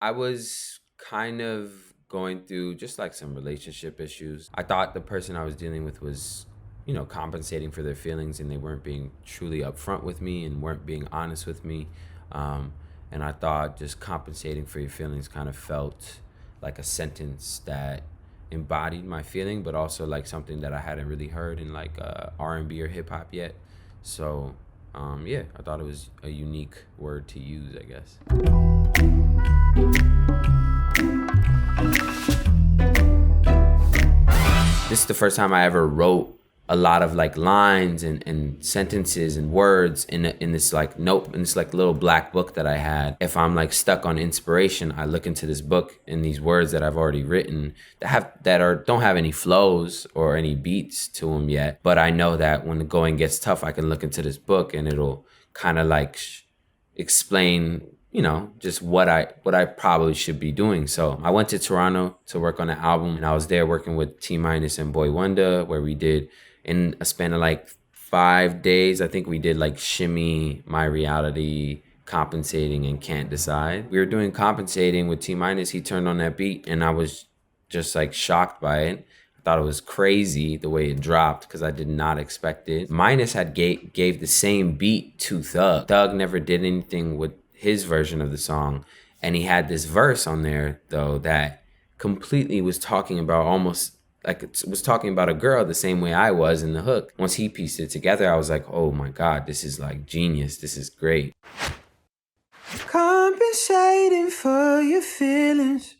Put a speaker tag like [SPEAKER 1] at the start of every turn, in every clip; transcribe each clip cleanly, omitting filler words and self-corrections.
[SPEAKER 1] I was kind of going through just like some relationship issues. I thought the person I was dealing with was, compensating for their feelings, and they weren't being truly upfront with me and weren't being honest with me. Um, and I thought just compensating for your feelings kind of felt like a sentence that embodied my feeling, but also like something that I hadn't really heard in like R&B or hip hop yet. So yeah, I thought it was a unique word to use, I guess. This is the first time I ever wrote a lot of like lines and sentences and words in this like note in this like little black book that I had. If I'm like stuck on inspiration, I look into this book and these words that I've already written that don't have any flows or any beats to them yet. But I know that when the going gets tough, I can look into this book and it'll kind of like explain, just what I probably should be doing. So I went to Toronto to work on an album, and I was there working with T Minus and Boy Wonder, where we did in a span of like 5 days. I think we did like Shimmy, My Reality, Compensating, and Can't Decide. We were doing Compensating with T Minus. He turned on that beat, and I was just like shocked by it. I thought it was crazy the way it dropped because I did not expect it. Minus had gave the same beat to Thug. Thug never did anything with his version of the song, and he had this verse on there though that completely was talking about almost like it was talking about a girl the same way I was in the hook. Once he pieced it together, I was like, oh my God, this is like genius. This is great. Compensating for your feelings.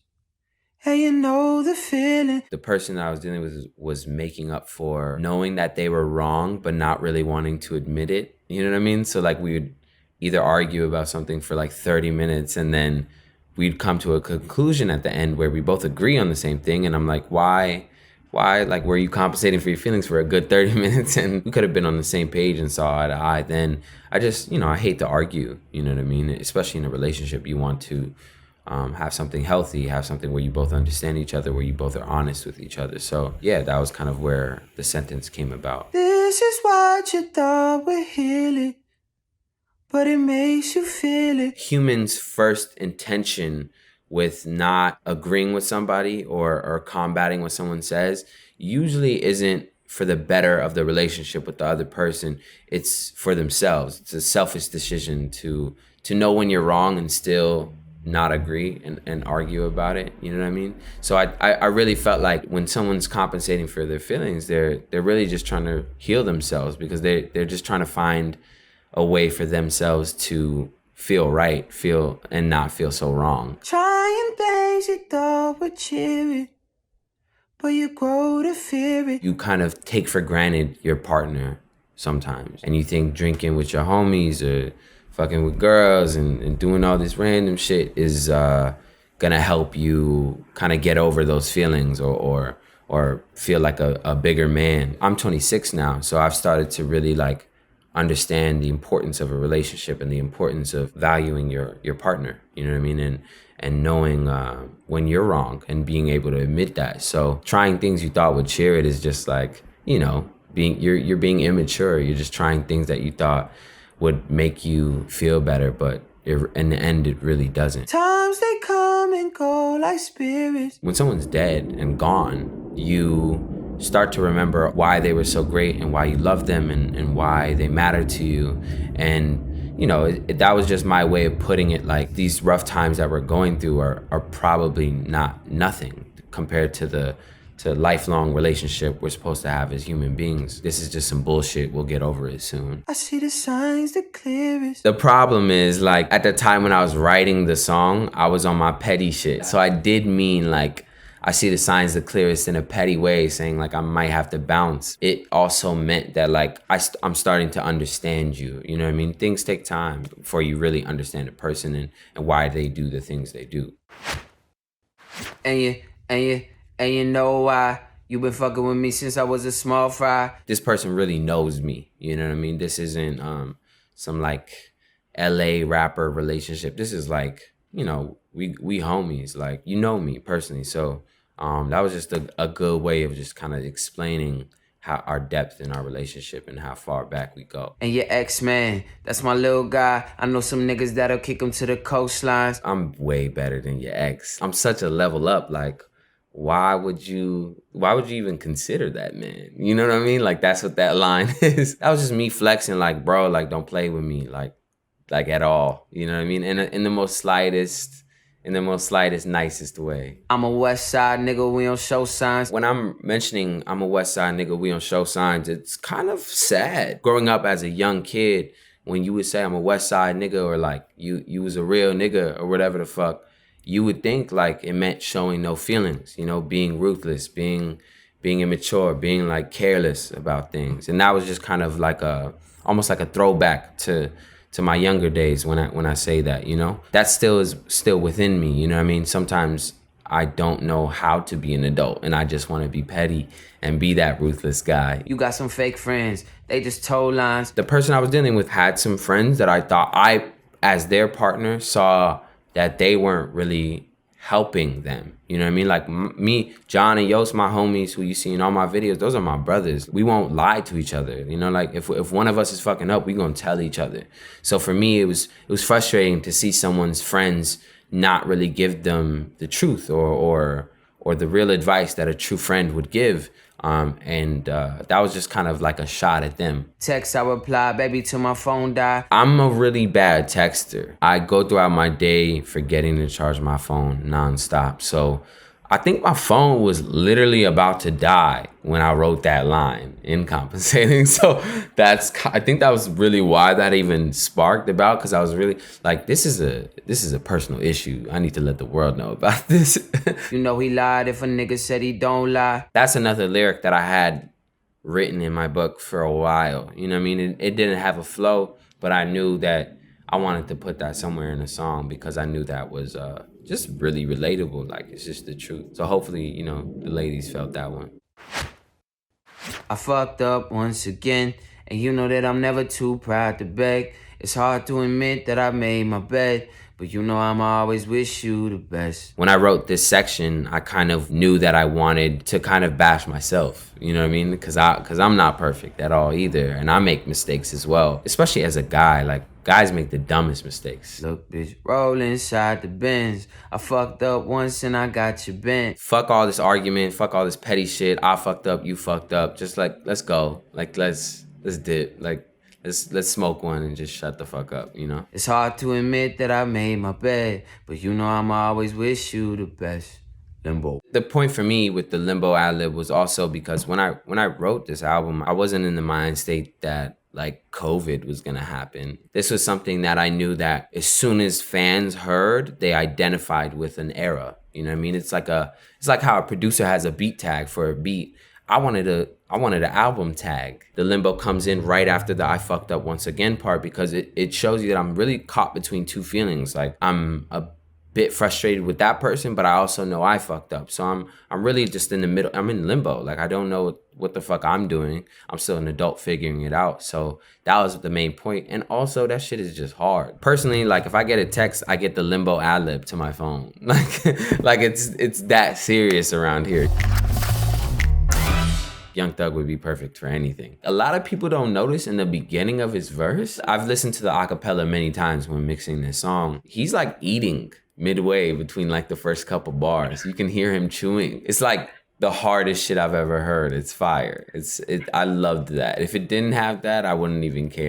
[SPEAKER 1] Hey, you know the feeling. The person I was dealing with was making up for knowing that they were wrong, but not really wanting to admit it. You know what I mean? So like we would either argue about something for like 30 minutes and then we'd come to a conclusion at the end where we both agree on the same thing. And I'm like, why, like, were you compensating for your feelings for a good 30 minutes and we could have been on the same page and saw eye to eye? Then I just, I hate to argue, you know what I mean? Especially in a relationship, you want to have something healthy, have something where you both understand each other, where you both are honest with each other. So yeah, that was kind of where the sentence came about. This is what you thought would heal it, but it makes you feel it. Humans' first intention with not agreeing with somebody or combating what someone says usually isn't for the better of the relationship with the other person. It's for themselves. It's a selfish decision to know when you're wrong and still not agree and argue about it. You know what I mean? So I really felt like when someone's compensating for their feelings, they're really just trying to heal themselves because they're just trying to find a way for themselves to feel right, feel and not feel so wrong. Trying things you thought would cheer it, but you grow to fear it. You kind of take for granted your partner sometimes, and you think drinking with your homies or fucking with girls and doing all this random shit is gonna help you kind of get over those feelings or feel like a bigger man. I'm 26 now, so I've started to really like understand the importance of a relationship and the importance of valuing your partner. You know what I mean? And knowing when you're wrong and being able to admit that. So trying things you thought would cheer it is just like, you're being immature. You're just trying things that you thought would make you feel better, but in the end, it really doesn't. Times they come and go like spirits. When someone's dead and gone, you start to remember why they were so great and why you love them and why they matter to you. And that was just my way of putting it. Like, these rough times that we're going through are probably nothing compared to lifelong relationship we're supposed to have as human beings. This is just some bullshit. We'll get over it soon. I see the signs the clearest. The problem is, like, at the time when I was writing the song, I was on my petty shit. So I did mean, like, I see the signs the clearest in a petty way, saying like I might have to bounce. It also meant that like I'm starting to understand you. You know what I mean? Things take time before you really understand a person and why they do the things they do. And you know why? You been fucking with me since I was a small fry. This person really knows me. You know what I mean? This isn't some like LA rapper relationship. This is like, we homies. Like, me personally. So that was just a good way of just kind of explaining how our depth in our relationship and how far back we go.
[SPEAKER 2] And your ex-man, that's my little guy. I know some niggas that'll kick him to the coastlines.
[SPEAKER 1] I'm way better than your ex. I'm such a level up. Like, why would you even consider that, man? You know what I mean? Like, that's what that line is. That was just me flexing, like, bro, like, don't play with me, like at all. You know what I mean? In the most slightest, nicest way.
[SPEAKER 2] I'm a West Side nigga, we don't show signs.
[SPEAKER 1] When I'm mentioning I'm a West Side nigga, we don't show signs, it's kind of sad. Growing up as a young kid, when you would say I'm a West Side nigga, or like you was a real nigga or whatever the fuck, you would think like it meant showing no feelings, you know, being ruthless, being immature, being like careless about things. And that was just kind of like almost like a throwback to my younger days when I say that, you know. That is still within me, you know what I mean? Sometimes I don't know how to be an adult and I just want to be petty and be that ruthless guy.
[SPEAKER 2] You got some fake friends, they just told lines.
[SPEAKER 1] The person I was dealing with had some friends that I thought as their partner, saw that they weren't really helping them. You know what I mean? Like me, John and Yost, my homies who you see in all my videos, those are my brothers. We won't lie to each other. You know, like if one of us is fucking up, we gonna tell each other. So for me, it was frustrating to see someone's friends not really give them the truth or the real advice that a true friend would give. That was just kind of like a shot at them.
[SPEAKER 2] Text, I reply, baby, till my phone die.
[SPEAKER 1] I'm a really bad texter. I go throughout my day forgetting to charge my phone nonstop. So I think my phone was literally about to die when I wrote that line in Compensating. So I think that was really why that even sparked about, because I was really like, this is a personal issue. I need to let the world know about this.
[SPEAKER 2] You know he lied if a nigga said he don't lie.
[SPEAKER 1] That's another lyric that I had written in my book for a while. You know what I mean? It didn't have a flow, but I knew that I wanted to put that somewhere in a song because I knew that was just really relatable. Like, it's just the truth. So hopefully, you know, the ladies felt that one.
[SPEAKER 2] I fucked up once again, and you know that I'm never too proud to beg. It's hard to admit that I made my bed, but you know I'ma always wish you the best.
[SPEAKER 1] When I wrote this section, I kind of knew that I wanted to kind of bash myself, you know what I mean? Because I'm not perfect at all either, and I make mistakes as well, especially as a guy. Like, guys make the dumbest mistakes.
[SPEAKER 2] Look, bitch, roll inside the Benz. I fucked up once and I got you bent.
[SPEAKER 1] Fuck all this argument, fuck all this petty shit. I fucked up, you fucked up. Just like, let's go. Like, let's dip. Like, let's smoke one and just shut the fuck up, you know?
[SPEAKER 2] It's hard to admit that I made my bed, but you know I'ma always wish you the best. Limbo.
[SPEAKER 1] The point for me with the Limbo ad-lib was also because when I wrote this album, I wasn't in the mind state that like COVID was gonna happen. This was something that I knew that as soon as fans heard, they identified with an era. You know what I mean? It's like how a producer has a beat tag for a beat. I wanted an album tag. The Limbo comes in right after the I fucked up once again part because it shows you that I'm really caught between two feelings. Like, I'm a bit frustrated with that person, but I also know I fucked up. So I'm really just in the middle. I'm in limbo. Like, I don't know what the fuck I'm doing. I'm still an adult figuring it out. So that was the main point. And also, that shit is just hard. Personally, like, if I get a text, I get the Limbo ad-lib to my phone. Like it's that serious around here. Young Thug would be perfect for anything. A lot of people don't notice in the beginning of his verse. I've listened to the acapella many times when mixing this song. He's like eating midway between like the first couple bars. You can hear him chewing. It's like the hardest shit I've ever heard. It's fire. I loved that. If it didn't have that, I wouldn't even care.